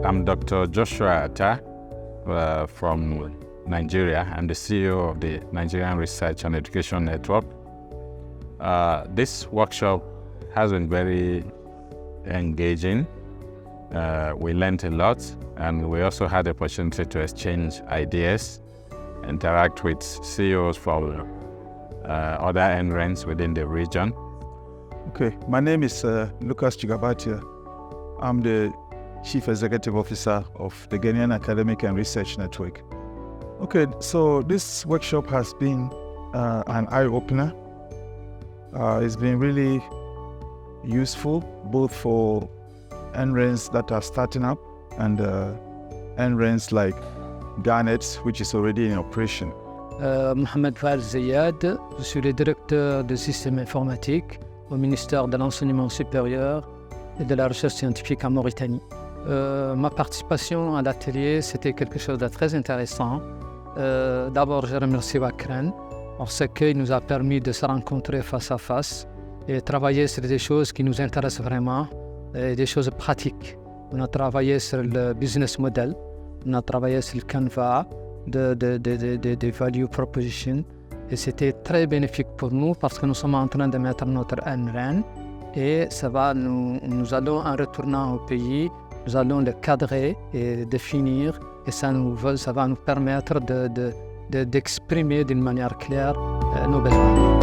I'm Dr. Joshua Atta from Nigeria. I'm the CEO of the Nigerian Research and Education Network. This workshop has been very engaging. We learned a lot, and we also had the opportunity to exchange ideas, interact with CEOs from other NRENs within the region. Okay, my name is Lucas Chigabatia. I'm the Chief Executive Officer of the Ghanaian Academic and Research Network. Okay, so this workshop has been an eye-opener. It's been really useful both for NRENs that are starting up and NRENs like Garnet, which is already in operation. Mohamed Faal Zayad, je suis le directeur de système informatique au ministère de l'Enseignement supérieur et de la Recherche scientifique en Mauritanie. Ma participation à l'atelier, c'était quelque chose de très intéressant. D'abord, je remercie WACREN parce qu'il nous a permis de se rencontrer face à face et travailler sur des choses qui nous intéressent vraiment, et des choses pratiques. On a travaillé sur le business model, on a travaillé sur le canevas de value proposition, et c'était très bénéfique pour nous parce que nous sommes en train de mettre notre NREN et nous allons, en retournant au pays, nous allons le cadrer et définir, et ça va nous permettre d'exprimer d'une manière claire nos besoins.